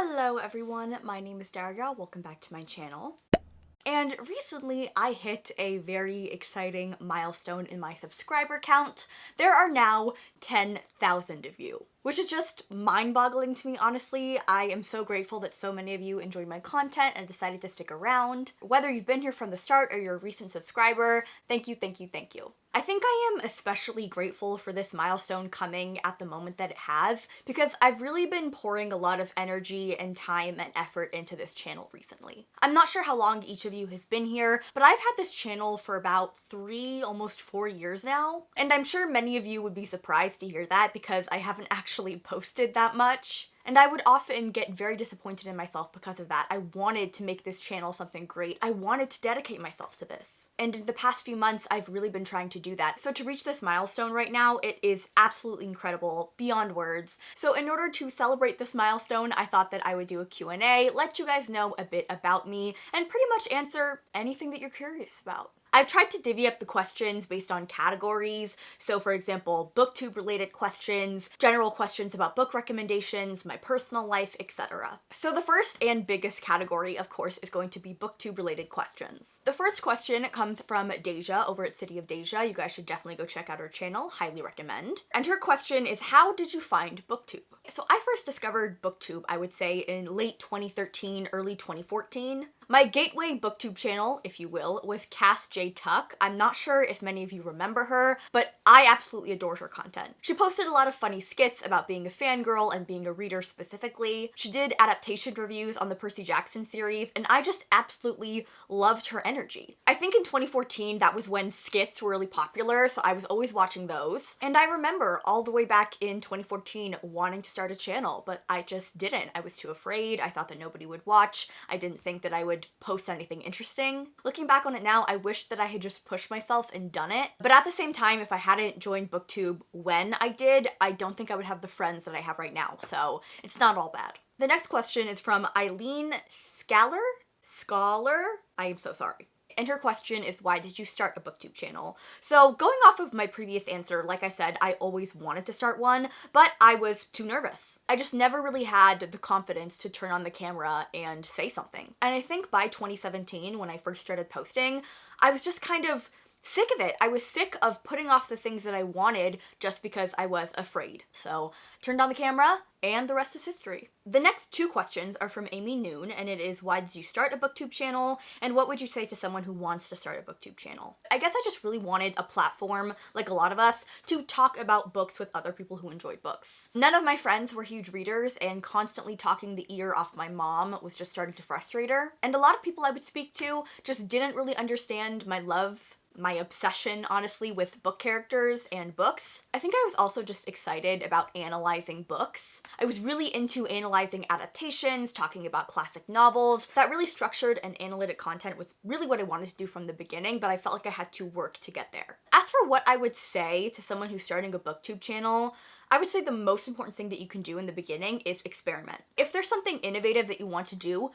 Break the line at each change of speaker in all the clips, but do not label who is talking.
Hello everyone, my name is Daria, welcome back to my channel. And recently I hit a very exciting milestone in my subscriber count. There are now 10,000 of you, which is just mind-boggling to me, honestly. I am so grateful that so many of you enjoyed my content and decided to stick around. Whether you've been here from the start or you're a recent subscriber, thank you, thank you, thank you. I think I am especially grateful for this milestone coming at the moment that it has, because I've really been pouring a lot of energy and time and effort into this channel recently. I'm not sure how long each of you has been here, but I've had this channel for about 3, almost 4 years now, and I'm sure many of you would be surprised to hear that because I haven't actually posted that much. And I would often get very disappointed in myself because of that. I wanted to make this channel something great. I wanted to dedicate myself to this. And in the past few months, I've really been trying to do that. So to reach this milestone right now, it is absolutely incredible, beyond words. So in order to celebrate this milestone, I thought that I would do a Q&A, let you guys know a bit about me, and pretty much answer anything that you're curious about. I've tried to divvy up the questions based on categories. So for example, Booktube related questions, general questions about book recommendations, my personal life, etc. So the first and biggest category, of course, is going to be Booktube related questions. The first question comes from Deja over at City of Deja. You guys should definitely go check out her channel, highly recommend. And her question is, how did you find Booktube? So I first discovered Booktube, I would say, in late 2013, early 2014. My gateway Booktube channel, if you will, was Cass J. Tuck. I'm not sure if many of you remember her, but I absolutely adored her content. She posted a lot of funny skits about being a fangirl and being a reader specifically. She did adaptation reviews on the Percy Jackson series, and I just absolutely loved her energy. I think in 2014, that was when skits were really popular, so I was always watching those. And I remember all the way back in 2014 wanting to start a channel, but I just didn't. I was too afraid. I thought that nobody would watch. I didn't think that I would post anything interesting. Looking back on it now, I wish that I had just pushed myself and done it. But at the same time, if I hadn't joined Booktube when I did, I don't think I would have the friends that I have right now. So it's not all bad. The next question is from Eileen Scholar? I am so sorry. And her question is, why did you start a Booktube channel? So going off of my previous answer, like I said, I always wanted to start one, but I was too nervous. I just never really had the confidence to turn on the camera and say something. And I think by 2017, when I first started posting, I was just kind of sick of it. I was sick of putting off the things that I wanted just because I was afraid. So turned on the camera, and the rest is history. The next 2 questions are from Amy Noon, and it is, why did you start a Booktube channel? And what would you say to someone who wants to start a Booktube channel? I guess I just really wanted a platform, like a lot of us, to talk about books with other people who enjoyed books. None of my friends were huge readers, and constantly talking the ear off my mom was just starting to frustrate her. And a lot of people I would speak to just didn't really understand my love, my obsession, honestly, with book characters and books. I think I was also just excited about analyzing books. I was really into analyzing adaptations, talking about classic novels. That really structured and analytic content was really what I wanted to do from the beginning, but I felt like I had to work to get there. As for what I would say to someone who's starting a Booktube channel, I would say the most important thing that you can do in the beginning is experiment. If there's something innovative that you want to do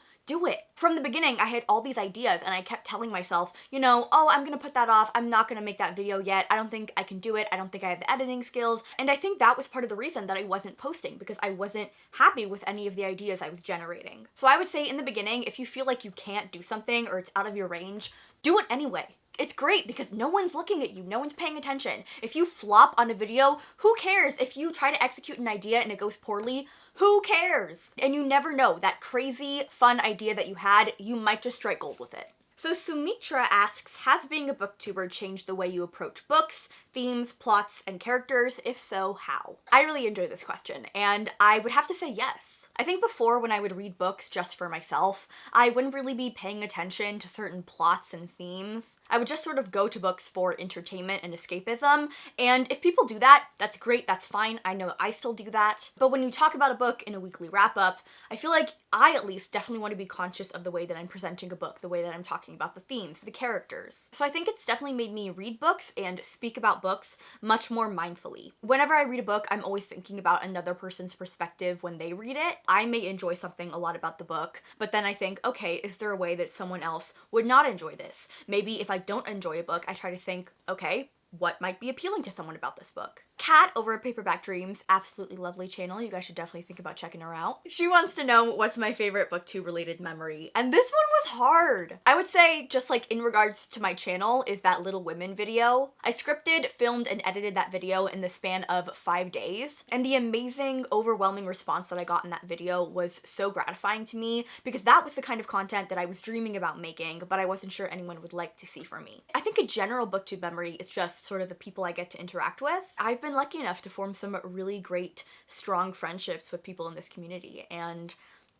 it. From the beginning, I had all these ideas and I kept telling myself, oh, I'm gonna put that off. I'm not gonna make that video yet. I don't think I can do it. I don't think I have the editing skills. And I think that was part of the reason that I wasn't posting, because I wasn't happy with any of the ideas I was generating. So I would say in the beginning, if you feel like you can't do something or it's out of your range, do it anyway. It's great because no one's looking at you, no one's paying attention. If you flop on a video, who cares? If you try to execute an idea and it goes poorly, who cares? And you never know, that crazy, fun idea that you had, you might just strike gold with it. So Sumitra asks, has being a booktuber changed the way you approach books, themes, plots, and characters? If so, how? I really enjoy this question, and I would have to say yes. I think before, when I would read books just for myself, I wouldn't really be paying attention to certain plots and themes. I would just sort of go to books for entertainment and escapism, and if people do that, that's great, that's fine. I know I still do that. But when you talk about a book in a weekly wrap-up, I feel like I, at least, definitely want to be conscious of the way that I'm presenting a book, the way that I'm talking about the themes, the characters. So I think it's definitely made me read books and speak about books much more mindfully. Whenever I read a book, I'm always thinking about another person's perspective when they read it. I may enjoy something a lot about the book, but then I think, okay, is there a way that someone else would not enjoy this? Maybe if I don't enjoy a book, I try to think, okay, what might be appealing to someone about this book. Kat over at Paperback Dreams, absolutely lovely channel. You guys should definitely think about checking her out. She wants to know what's my favorite booktube related memory, and this one was hard. I would say, just like in regards to my channel, is that Little Women video. I scripted, filmed, and edited that video in the span of 5 days, and the amazing, overwhelming response that I got in that video was so gratifying to me because that was the kind of content that I was dreaming about making, but I wasn't sure anyone would like to see from me. I think a general booktube memory is just sort of the people I get to interact with. I've been lucky enough to form some really great, strong friendships with people in this community, and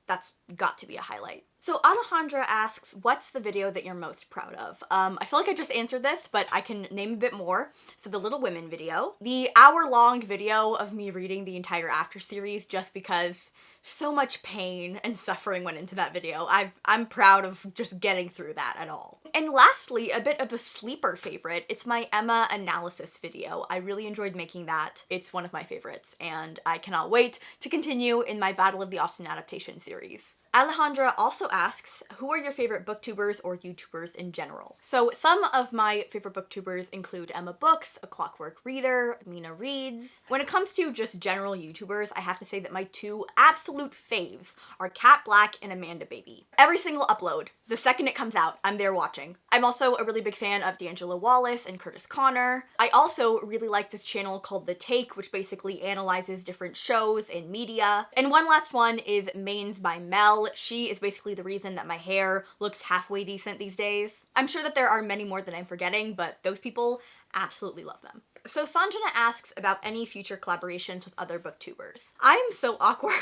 that's got to be a highlight. So Alejandra asks, what's the video that you're most proud of? I feel like I just answered this, but I can name a bit more. So the Little Women video, the hour-long video of me reading the entire After series just because so much pain and suffering went into that video. I'm proud of just getting through that at all. And lastly, a bit of a sleeper favorite, it's my Emma analysis video. I really enjoyed making that. It's one of my favorites, and I cannot wait to continue in my Battle of the Austen adaptation series. Alejandra also asks, who are your favorite booktubers or YouTubers in general? So some of my favorite booktubers include Emma Books, A Clockwork Reader, Mina Reads. When it comes to just general YouTubers, I have to say that my two absolute faves are Kat Black and Amanda Baby. Every single upload, the second it comes out, I'm there watching. I'm also a really big fan of D'Angelo Wallace and Curtis Connor. I also really like this channel called The Take, which basically analyzes different shows and media. And one last one is Mains by Mel. She is basically the reason that my hair looks halfway decent these days. I'm sure that there are many more that I'm forgetting, but those people, absolutely love them. So Sanjana asks about any future collaborations with other booktubers. I'm so awkward.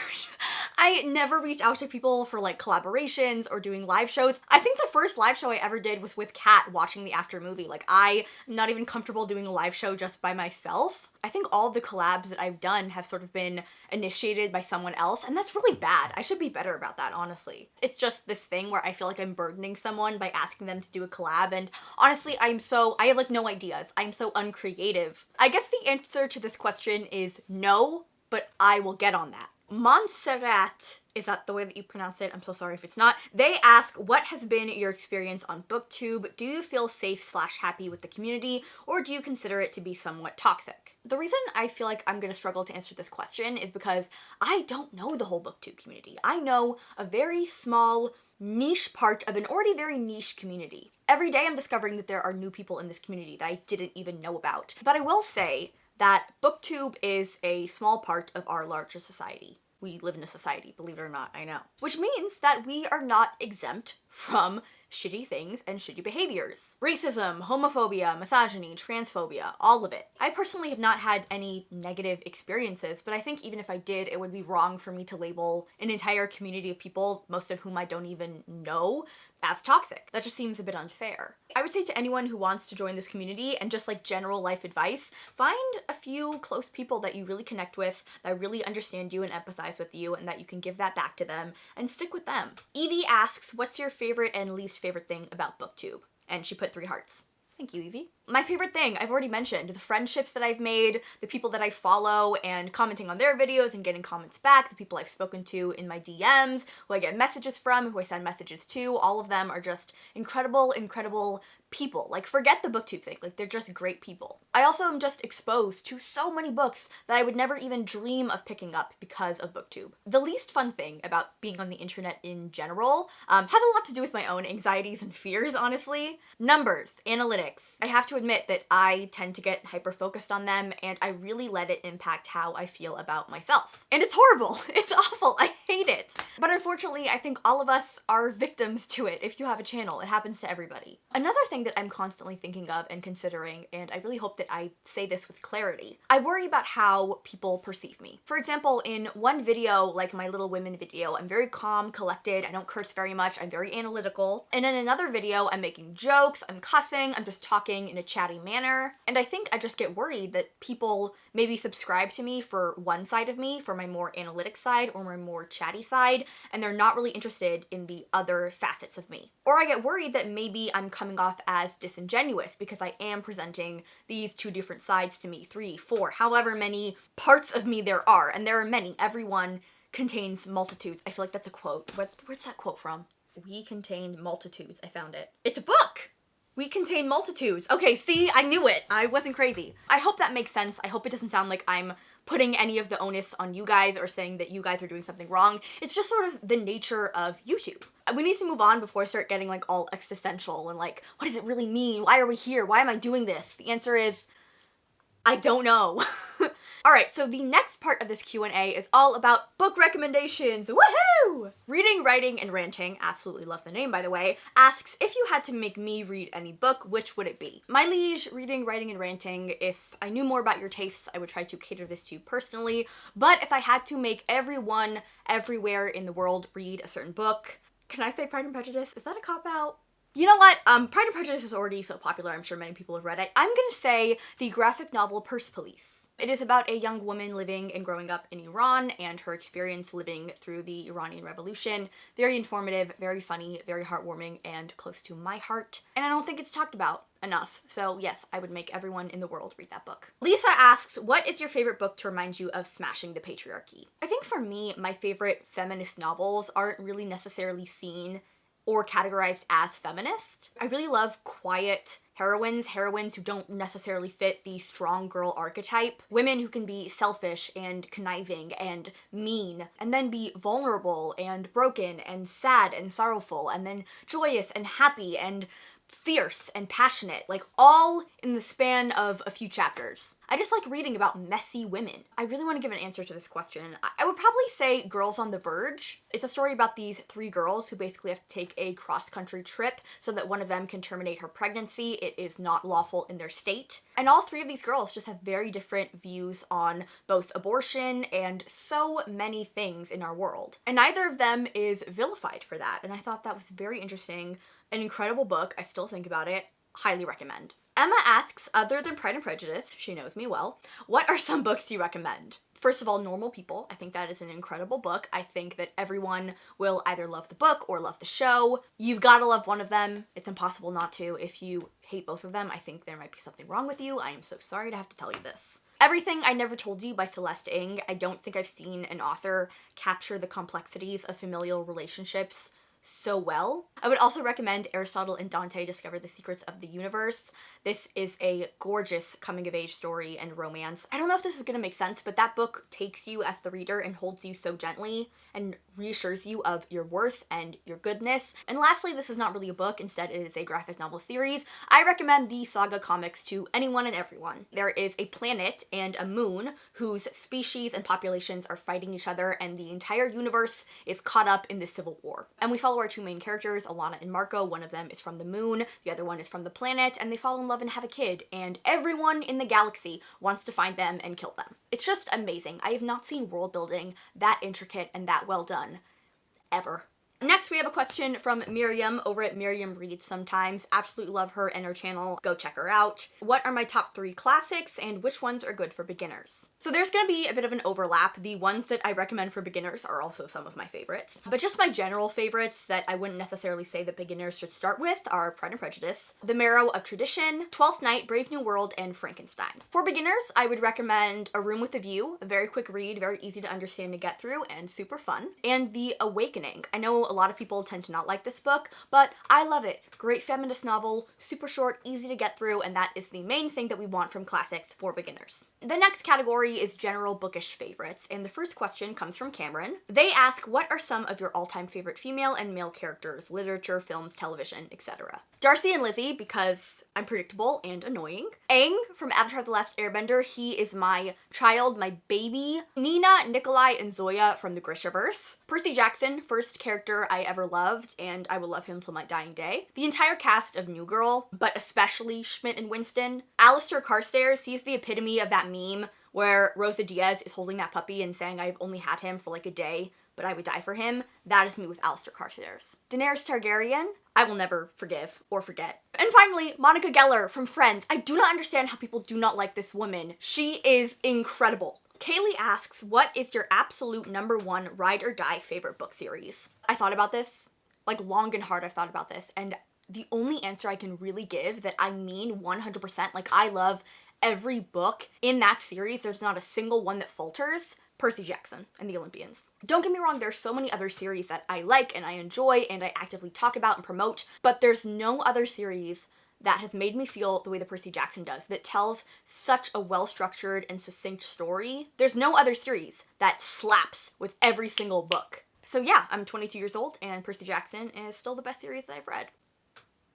I never reach out to people for like collaborations or doing live shows. I think the first live show I ever did was with Kat watching the After movie. Like, I'm not even comfortable doing a live show just by myself. I think all the collabs that I've done have sort of been initiated by someone else, and that's really bad. I should be better about that, honestly. It's just this thing where I feel like I'm burdening someone by asking them to do a collab, and honestly, I have like no ideas. I'm so uncreative. I guess the answer to this question is no, but I will get on that. Montserrat, is that the way that you pronounce it? I'm so sorry if it's not. They ask, what has been your experience on Booktube? Do you feel safe/happy with the community, or do you consider it to be somewhat toxic? The reason I feel like I'm gonna struggle to answer this question is because I don't know the whole Booktube community. I know a very small, niche part of an already very niche community. Every day I'm discovering that there are new people in this community that I didn't even know about. But I will say that Booktube is a small part of our larger society. We live in a society, believe it or not, I know. Which means that we are not exempt from shitty things and shitty behaviors. Racism, homophobia, misogyny, transphobia, all of it. I personally have not had any negative experiences, but I think even if I did, it would be wrong for me to label an entire community of people, most of whom I don't even know, as toxic. That just seems a bit unfair. I would say to anyone who wants to join this community, and just like general life advice, find a few close people that you really connect with, that really understand you and empathize with you, and that you can give that back to them, and stick with them. Evie asks, what's your favorite and least favorite thing about Booktube? And she put 3 hearts. Thank you, Evie. My favorite thing, I've already mentioned, the friendships that I've made, the people that I follow and commenting on their videos and getting comments back, the people I've spoken to in my DMs, who I get messages from, who I send messages to, all of them are just incredible, incredible people. Like, forget the Booktube thing, like, they're just great people. I also am just exposed to so many books that I would never even dream of picking up because of Booktube. The least fun thing about being on the internet in general has a lot to do with my own anxieties and fears, honestly. Numbers, analytics. I have to admit that I tend to get hyper-focused on them, and I really let it impact how I feel about myself. And it's horrible. It's awful. I hate it. But unfortunately, I think all of us are victims to it. If you have a channel, it happens to everybody. Another thing that I'm constantly thinking of and considering, and I really hope that I say this with clarity, I worry about how people perceive me. For example, in one video, like my Little Women video, I'm very calm, collected, I don't curse very much, I'm very analytical. And in another video, I'm making jokes, I'm cussing, I'm just talking in a chatty manner. And I think I just get worried that people maybe subscribe to me for one side of me, for my more analytic side or my more chatty side, and they're not really interested in the other facets of me. Or I get worried that maybe I'm coming off as disingenuous because I am presenting these 2 different sides to me, 3, 4, however many parts of me there are, and there are many. Everyone contains multitudes. I feel like that's a quote. Where's that quote from? We contain multitudes. I found it. It's a book! We contain multitudes. Okay, see, I knew it. I wasn't crazy. I hope that makes sense. I hope it doesn't sound like I'm putting any of the onus on you guys or saying that you guys are doing something wrong. It's just sort of the nature of YouTube. We need to move on before I start getting like all existential and like, what does it really mean? Why are we here? Why am I doing this? The answer is, I don't know. Alright, so the next part of this Q&A is all about book recommendations. Woohoo! Reading, Writing, and Ranting, absolutely love the name by the way, asks, if you had to make me read any book, which would it be? My liege, Reading, Writing, and Ranting, if I knew more about your tastes, I would try to cater this to you personally, but if I had to make everyone everywhere in the world read a certain book, can I say Pride and Prejudice? Is that a cop-out? You know what? Pride and Prejudice is already so popular, I'm sure many people have read it. I'm gonna say the graphic novel Purse Police. It is about a young woman living and growing up in Iran and her experience living through the Iranian Revolution. Very informative, very funny, very heartwarming, and close to my heart. And I don't think it's talked about enough. So yes, I would make everyone in the world read that book. Lisa asks, what is your favorite book to remind you of smashing the patriarchy? I think for me, my favorite feminist novels aren't really necessarily seen or categorized as feminist. I really love quiet heroines who don't necessarily fit the strong girl archetype, women who can be selfish and conniving and mean, and then be vulnerable and broken and sad and sorrowful, and then joyous and happy and fierce and passionate, like all in the span of a few chapters. I just like reading about messy women. I really want to give an answer to this question. I would probably say Girls on the Verge. It's a story about these 3 girls who basically have to take a cross-country trip so that one of them can terminate her pregnancy. It is not lawful in their state. And all 3 of these girls just have very different views on both abortion and so many things in our world. And neither of them is vilified for that. And I thought that was very interesting. An incredible book. I still think about it. Highly recommend. Emma asks, other than Pride and Prejudice, she knows me well, what are some books you recommend? First of all, Normal People. I think that is an incredible book. I think that everyone will either love the book or love the show. You've got to love one of them. It's impossible not to. If you hate both of them, I think there might be something wrong with you. I am so sorry to have to tell you this. Everything I Never Told You by Celeste Ng. I don't think I've seen an author capture the complexities of familial relationships so well. I would also recommend Aristotle and Dante Discover the Secrets of the Universe. This is a gorgeous coming-of-age story and romance. I don't know if this is going to make sense, but that book takes you as the reader and holds you so gently and reassures you of your worth and your goodness. And lastly, this is not really a book, instead it is a graphic novel series. I recommend the Saga comics to anyone and everyone. There is a planet and a moon whose species and populations are fighting each other, and the entire universe is caught up in this civil war. And we follow our 2 main characters, Alana and Marco. One of them is from the moon, the other one is from the planet, and they fall in love and have a kid, and everyone in the galaxy wants to find them and kill them. It's just amazing. I have not seen world building that intricate and that well done, ever. Next, we have a question from Miriam over at Miriam Reads Sometimes. Absolutely love her and her channel. Go check her out. What are my top 3 classics and which ones are good for beginners? So there's going to be a bit of an overlap. The ones that I recommend for beginners are also some of my favorites. But just my general favorites that I wouldn't necessarily say that beginners should start with are Pride and Prejudice, The Marrow of Tradition, Twelfth Night, Brave New World, and Frankenstein. For beginners, I would recommend A Room with a View, a very quick read, very easy to understand and get through, and super fun, and The Awakening. I know a lot of people tend to not like this book, but I love it. Great feminist novel, super short, easy to get through, and that is the main thing that we want from classics for beginners. The next category is general bookish favorites, and the first question comes from Cameron. They ask, what are some of your all-time favorite female and male characters, literature, films, television, etc.? Darcy and Lizzie, because I'm predictable and annoying. Aang from Avatar: The Last Airbender, he is my child, my baby. Nina, Nikolai, and Zoya from the Grishaverse. Percy Jackson, first character I ever loved, and I will love him till my dying day. The entire cast of New Girl, but especially Schmidt and Winston. Alistair Carstairs, he's the epitome of that meme where Rosa Diaz is holding that puppy and saying, I've only had him for like a day, but I would die for him. That is me with Alistair Carstairs. Daenerys Targaryen, I will never forgive or forget. And finally, Monica Geller from Friends. I do not understand how people do not like this woman. She is incredible. Kaylee asks, what is your absolute #1 ride or die favorite book series? I thought about this, like long and hard I've thought about this, and the only answer I can really give that I mean 100%, like I love every book in that series, there's not a single one that falters, Percy Jackson and the Olympians. Don't get me wrong, there's so many other series that I like and I enjoy and I actively talk about and promote, but there's no other series that has made me feel the way that Percy Jackson does, that tells such a well-structured and succinct story. There's no other series that slaps with every single book. So yeah, I'm 22 years old, and Percy Jackson is still the best series that I've read.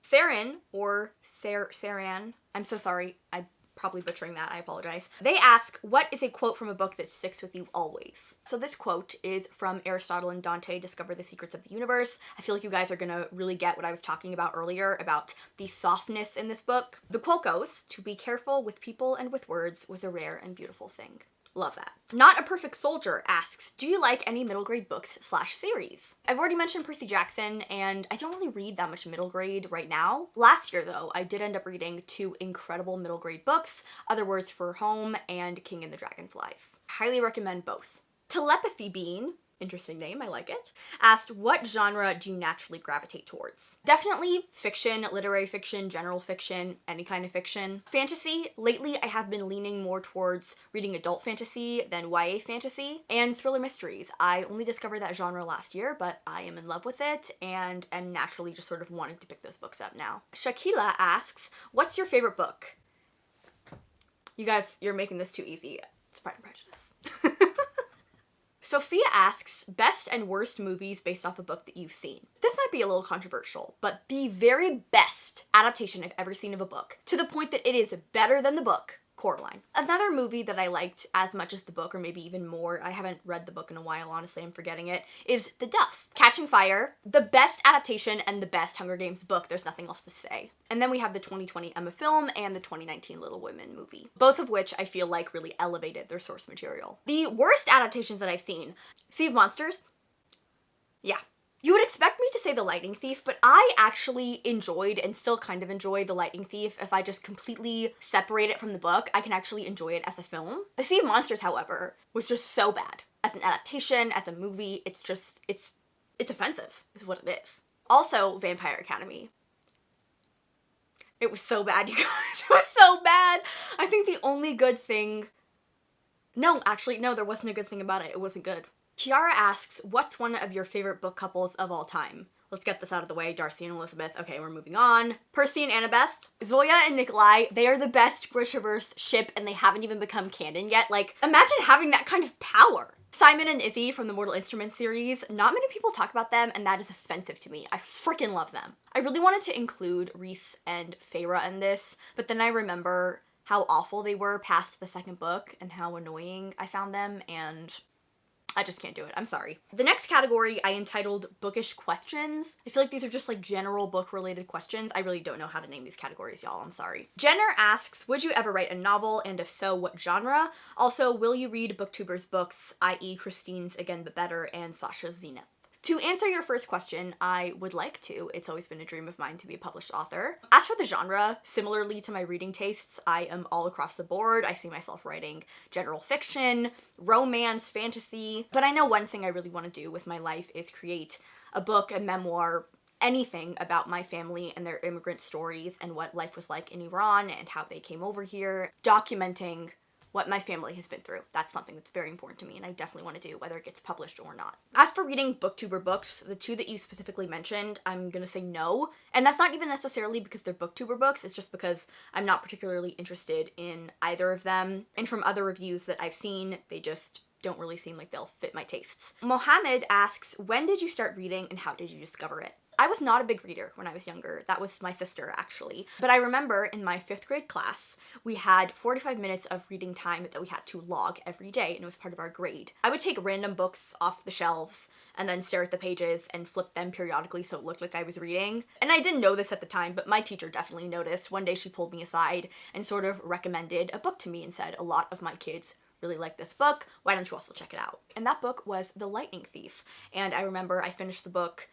Saran, or Saran, I'm so sorry, I'm probably butchering that, I apologize. They ask, what is a quote from a book that sticks with you always? So this quote is from Aristotle and Dante Discover the Secrets of the Universe. I feel like you guys are gonna really get what I was talking about earlier about the softness in this book. The quote goes, to be careful with people and with words was a rare and beautiful thing. Love that. Not a Perfect Soldier asks, do you like any middle grade books / series? I've already mentioned Percy Jackson, and I don't really read that much middle grade right now. Last year, though, I did end up reading 2 incredible middle grade books, Other Words for Home and King and the Dragonflies. Highly recommend both. Telepathy Bean, interesting name, I like it, asked, what genre do you naturally gravitate towards? Definitely fiction, literary fiction, general fiction, any kind of fiction. Fantasy, lately I have been leaning more towards reading adult fantasy than YA fantasy, and thriller mysteries. I only discovered that genre last year, but I am in love with it, and am naturally just sort of wanting to pick those books up now. Shakila asks, what's your favorite book? You guys, you're making this too easy. It's Pride and Prejudice. Sophia asks, best and worst movies based off a book that you've seen. This might be a little controversial, but the very best adaptation I've ever seen of a book, to the point that it is better than the book, Coraline. Another movie that I liked as much as the book, or maybe even more, I haven't read the book in a while, honestly, I'm forgetting it, is The Duff. Catching Fire, the best adaptation and the best Hunger Games book, there's nothing else to say. And then we have the 2020 Emma film and the 2019 Little Women movie, both of which I feel like really elevated their source material. The worst adaptations that I've seen, Sea of Monsters, yeah. You would expect me to say The Lightning Thief, but I actually enjoyed and still kind of enjoy The Lightning Thief. If I just completely separate it from the book, I can actually enjoy it as a film. The Sea of Monsters, however, was just so bad. As an adaptation, as a movie, it's offensive, is what it is. Also, Vampire Academy. It was so bad, you guys. It was so bad. I think the only good thing... No, actually, no, there wasn't a good thing about it. It wasn't good. Kiara asks, what's one of your favorite book couples of all time? Let's get this out of the way. Darcy and Elizabeth. Okay, we're moving on. Percy and Annabeth. Zoya and Nikolai. They are the best Grishaverse ship, and they haven't even become canon yet. Like, imagine having that kind of power. Simon and Izzy from the Mortal Instruments series. Not many people talk about them, and that is offensive to me. I freaking love them. I really wanted to include Reese and Feyre in this, but then I remember how awful they were past the second book and how annoying I found them, and I just can't do it. I'm sorry. The next category I entitled Bookish Questions. I feel like these are just like general book-related questions. I really don't know how to name these categories, y'all. I'm sorry. Jenner asks, would you ever write a novel, and if so, what genre? Also, will you read Booktubers' books, i.e. Christine's Again But Better and Sasha's Zenith? To answer your first question, I would like to. It's always been a dream of mine to be a published author. As for the genre, similarly to my reading tastes, I am all across the board. I see myself writing general fiction, romance, fantasy, but I know one thing I really want to do with my life is create a book, a memoir, anything about my family and their immigrant stories and what life was like in Iran and how they came over here, documenting what my family has been through. That's something that's very important to me, and I definitely want to do, whether it gets published or not. As for reading Booktuber books, the 2 that you specifically mentioned, I'm gonna say no. And that's not even necessarily because they're Booktuber books, it's just because I'm not particularly interested in either of them. And from other reviews that I've seen, they just don't really seem like they'll fit my tastes. Mohammed asks, when did you start reading and how did you discover it? I was not a big reader when I was younger. That was my sister, actually. But I remember in my 5th grade class, we had 45 minutes of reading time that we had to log every day, and it was part of our grade. I would take random books off the shelves and then stare at the pages and flip them periodically so it looked like I was reading. And I didn't know this at the time, but my teacher definitely noticed. One day she pulled me aside and sort of recommended a book to me and said, a lot of my kids really like this book. Why don't you also check it out? And that book was The Lightning Thief. And I remember I finished the book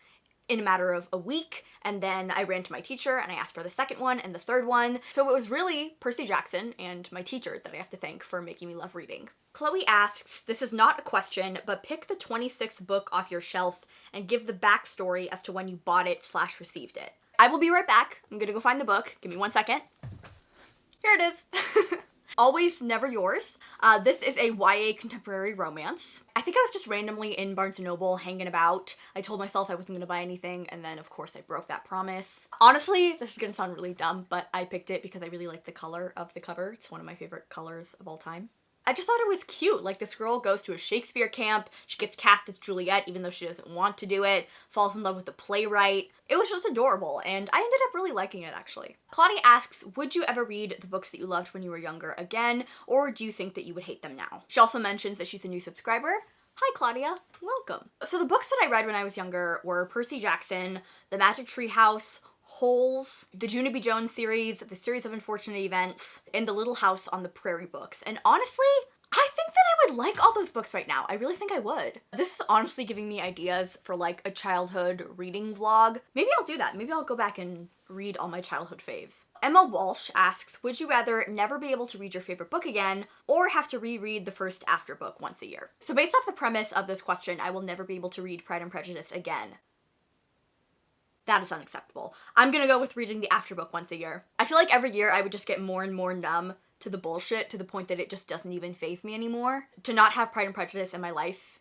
in a matter of a week, and then I ran to my teacher and I asked for the second one and the third one. So it was really Percy Jackson and my teacher that I have to thank for making me love reading. Chloe asks, this is not a question, but pick the 26th book off your shelf and give the backstory as to when you bought it / received it. I will be right back. I'm gonna go find the book. Give me 1 second. Here it is. Always Never Yours. This is a YA contemporary romance. I think I was just randomly in Barnes & Noble hanging about. I told myself I wasn't gonna buy anything, and then of course I broke that promise. Honestly, this is gonna sound really dumb, but I picked it because I really like the color of the cover. It's one of my favorite colors of all time. I just thought it was cute. Like, this girl goes to a Shakespeare camp, she gets cast as Juliet even though she doesn't want to do it, falls in love with the playwright. It was just adorable, and I ended up really liking it, actually. Claudia asks, would you ever read the books that you loved when you were younger again, or do you think that you would hate them now? She also mentions that she's a new subscriber. Hi, Claudia. Welcome. So the books that I read when I was younger were Percy Jackson, The Magic Tree House, Holes, the Junie B. Jones series, the Series of Unfortunate Events, and the Little House on the Prairie books. And honestly, I think that I would like all those books right now. I really think I would. This is honestly giving me ideas for like a childhood reading vlog. Maybe I'll do that. Maybe I'll go back and read all my childhood faves. Emma Walsh asks, would you rather never be able to read your favorite book again or have to reread the first after book once a year? So based off the premise of this question, I will never be able to read Pride and Prejudice again. That is unacceptable. I'm gonna go with reading the afterbook once a year. I feel like every year I would just get more and more numb to the bullshit to the point that it just doesn't even faze me anymore. To not have Pride and Prejudice in my life,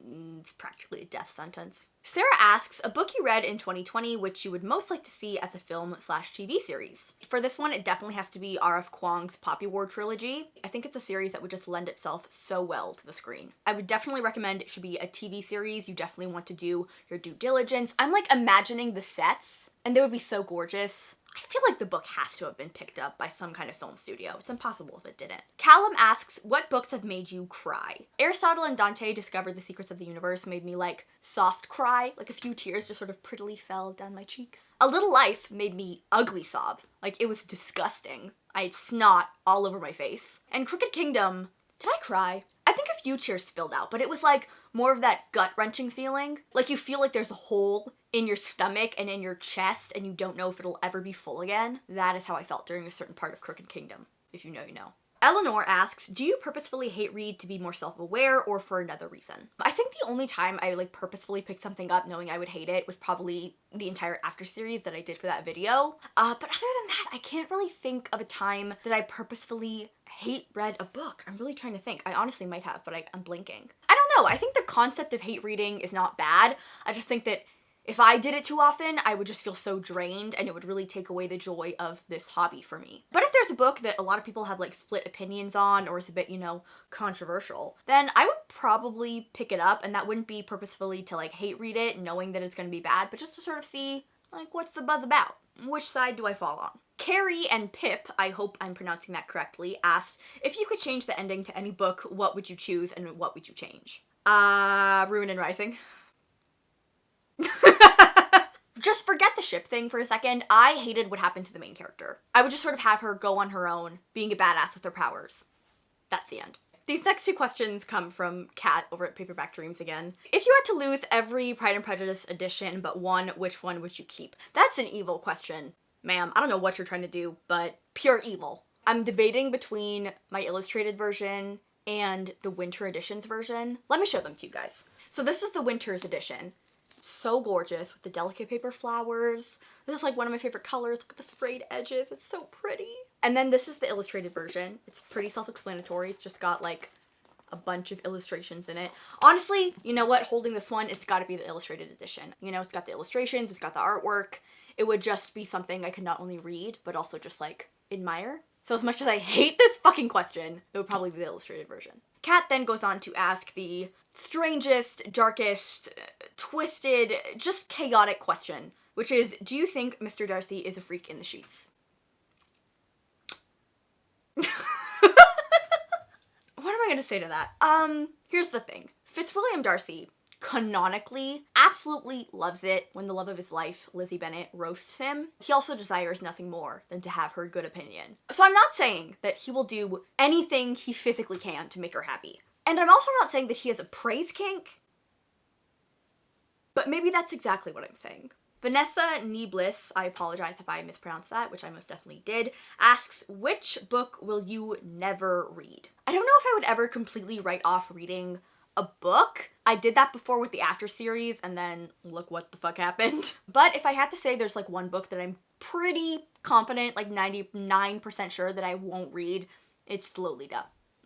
it's practically a death sentence. Sarah asks, a book you read in 2020 which you would most like to see as a film/TV series. For this one, it definitely has to be R.F. Kuang's Poppy War trilogy. I think it's a series that would just lend itself so well to the screen. I would definitely recommend it should be a TV series. You definitely want to do your due diligence. I'm like imagining the sets, and they would be so gorgeous. I feel like the book has to have been picked up by some kind of film studio. It's impossible if it didn't. Callum asks, what books have made you cry? Aristotle and Dante Discovered the Secrets of the Universe made me like soft cry, like a few tears just sort of prettily fell down my cheeks. A Little Life made me ugly sob. Like, it was disgusting. I had snot all over my face. And Crooked Kingdom, did I cry? I think a few tears spilled out, but it was like more of that gut-wrenching feeling. Like you feel like there's a hole in your stomach and in your chest and you don't know if it'll ever be full again. That is how I felt during a certain part of Crooked Kingdom. If you know, you know. Eleanor asks, do you purposefully hate read to be more self-aware or for another reason? I think the only time I like purposefully picked something up knowing I would hate it was probably the entire After series that I did for that video. But other than that, I can't really think of a time that I purposefully hate read a book. I'm really trying to think. I honestly might have, but I'm blinking. I don't know. I think the concept of hate reading is not bad. I just think that if I did it too often, I would just feel so drained and it would really take away the joy of this hobby for me. But if there's a book that a lot of people have like split opinions on or is a bit, you know, controversial, then I would probably pick it up, and that wouldn't be purposefully to like hate read it knowing that it's going to be bad, but just to sort of see like what's the buzz about? Which side do I fall on? Carrie and Pip, I hope I'm pronouncing that correctly, asked, if you could change the ending to any book, what would you choose and what would you change? Ruin and Rising. Just forget the ship thing for a second. I hated what happened to the main character. I would just sort of have her go on her own, being a badass with her powers. That's the end. These next two questions come from Kat over at Paperback Dreams again. If you had to lose every Pride and Prejudice edition but one, which one would you keep? That's an evil question, ma'am. I don't know what you're trying to do, but pure evil. I'm debating between my illustrated version and the winter editions version. Let me show them to you guys. So this is the winter's edition. So gorgeous with the delicate paper flowers. This is like one of my favorite colors. Look at the sprayed edges. It's so pretty. And then this is the illustrated version. It's pretty self-explanatory. It's just got like a bunch of illustrations in it. Honestly, you know what? Holding this one, it's got to be the illustrated edition. You know, it's got the illustrations, it's got the artwork. It would just be something I could not only read, but also just like admire. So as much as I hate this fucking question, it would probably be the illustrated version. Kat then goes on to ask the strangest, darkest, twisted, just chaotic question, which is, do you think Mr. Darcy is a freak in the sheets? What am I gonna say to that? Here's the thing. Fitzwilliam Darcy canonically absolutely loves it when the love of his life, Lizzie Bennet, roasts him. He also desires nothing more than to have her good opinion. So I'm not saying that he will do anything he physically can to make her happy. And I'm also not saying that he has a praise kink, but maybe that's exactly what I'm saying. Vanessa Neeblis, I apologize if I mispronounced that, which I most definitely did, asks, which book will you never read? I don't know if I would ever completely write off reading a book. I did that before with the After series, and then look what the fuck happened. But if I had to say there's like one book that I'm pretty confident, like 99% sure that I won't read It's Lolita.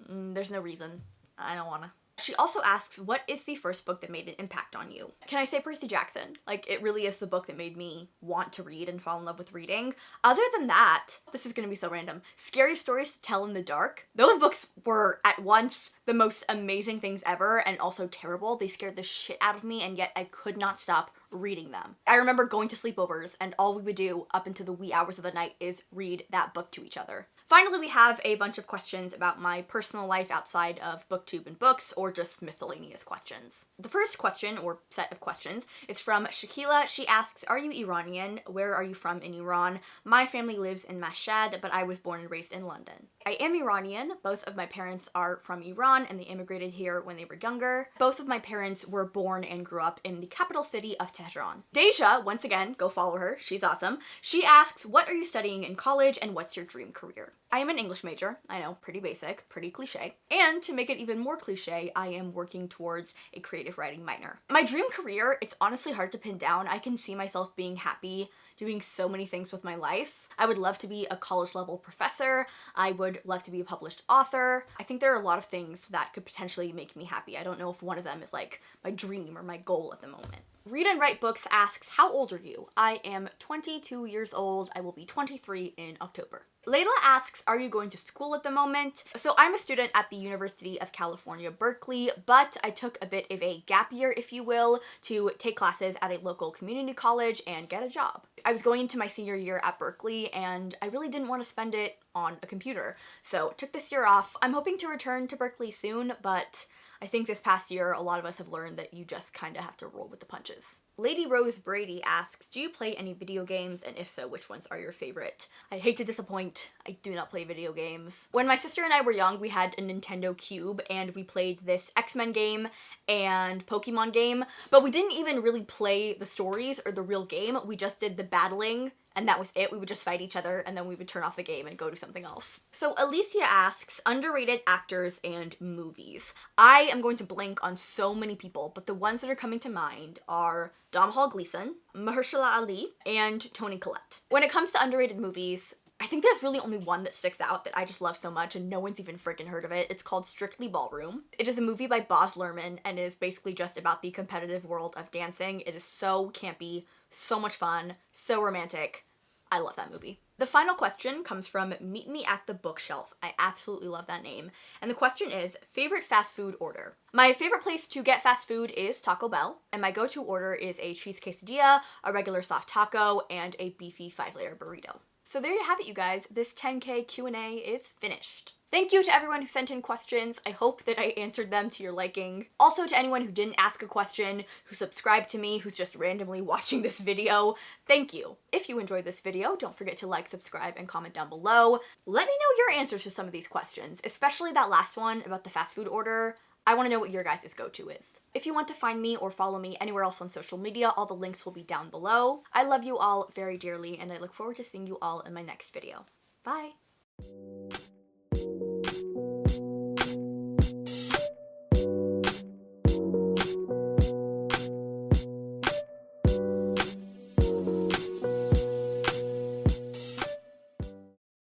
There's no reason. I don't wanna. She also asks, what is the first book that made an impact on you? Can I say Percy Jackson? Like, it really is the book that made me want to read and fall in love with reading. Other than that, this is gonna be so random, Scary Stories to Tell in the Dark. Those books were at once the most amazing things ever and also terrible. They scared the shit out of me, and yet I could not stop reading them. I remember going to sleepovers and all we would do up into the wee hours of the night is read that book to each other. Finally, we have a bunch of questions about my personal life outside of Booktube and books, or just miscellaneous questions. The first question, or set of questions, is from Shakila. She asks, are you Iranian? Where are you from in Iran? My family lives in Mashhad, but I was born and raised in London. I am Iranian. Both of my parents are from Iran, and they immigrated here when they were younger. Both of my parents were born and grew up in the capital city of Tehran. Deja, once again, go follow her. She's awesome. She asks, what are you studying in college, and what's your dream career? I am an English major. I know, pretty basic, pretty cliche. And to make it even more cliche, I am working towards a creative writing minor. My dream career, it's honestly hard to pin down. I can see myself being happy doing so many things with my life. I would love to be a college level professor. I would love to be a published author. I think there are a lot of things that could potentially make me happy. I don't know if one of them is like my dream or my goal at the moment. Read and Write Books asks, how old are you? I am 22 years old. I will be 23 in October. Layla asks, are you going to school at the moment? So I'm a student at the University of California, Berkeley, but I took a bit of a gap year, if you will, to take classes at a local community college and get a job. I was going into my senior year at Berkeley and I really didn't want to spend it on a computer, so took this year off. I'm hoping to return to Berkeley soon, but I think this past year, a lot of us have learned that you just kind of have to roll with the punches. Lady Rose Brady asks, do you play any video games? And if so, which ones are your favorite? I hate to disappoint, I do not play video games. When my sister and I were young, we had a Nintendo Cube and we played this X-Men game and Pokemon game, but we didn't even really play the stories or the real game. We just did the battling and that was it. We would just fight each other and then we would turn off the game and go do something else. So Alicia asks, underrated actors and movies. I am going to blank on so many people, but the ones that are coming to mind are Domhnall Gleeson, Mahershala Ali, and Toni Collette. When it comes to underrated movies, I think there's really only one that sticks out that I just love so much and no one's even freaking heard of it. It's called Strictly Ballroom. It is a movie by Baz Luhrmann and is basically just about the competitive world of dancing. It is so campy, so much fun, so romantic. I love that movie. The final question comes from Meet Me at the Bookshelf. I absolutely love that name. And the question is, favorite fast food order? My favorite place to get fast food is Taco Bell, and my go-to order is a cheese quesadilla, a regular soft taco, and a beefy 5-layer burrito. So there you have it, you guys. This 10K Q&A is finished. Thank you to everyone who sent in questions. I hope that I answered them to your liking. Also to anyone who didn't ask a question, who subscribed to me, who's just randomly watching this video, thank you. If you enjoyed this video, don't forget to like, subscribe, and comment down below. Let me know your answers to some of these questions, especially that last one about the fast food order. I want to know what your guys' go-to is. If you want to find me or follow me anywhere else on social media, all the links will be down below. I love you all very dearly, and I look forward to seeing you all in my next video. Bye!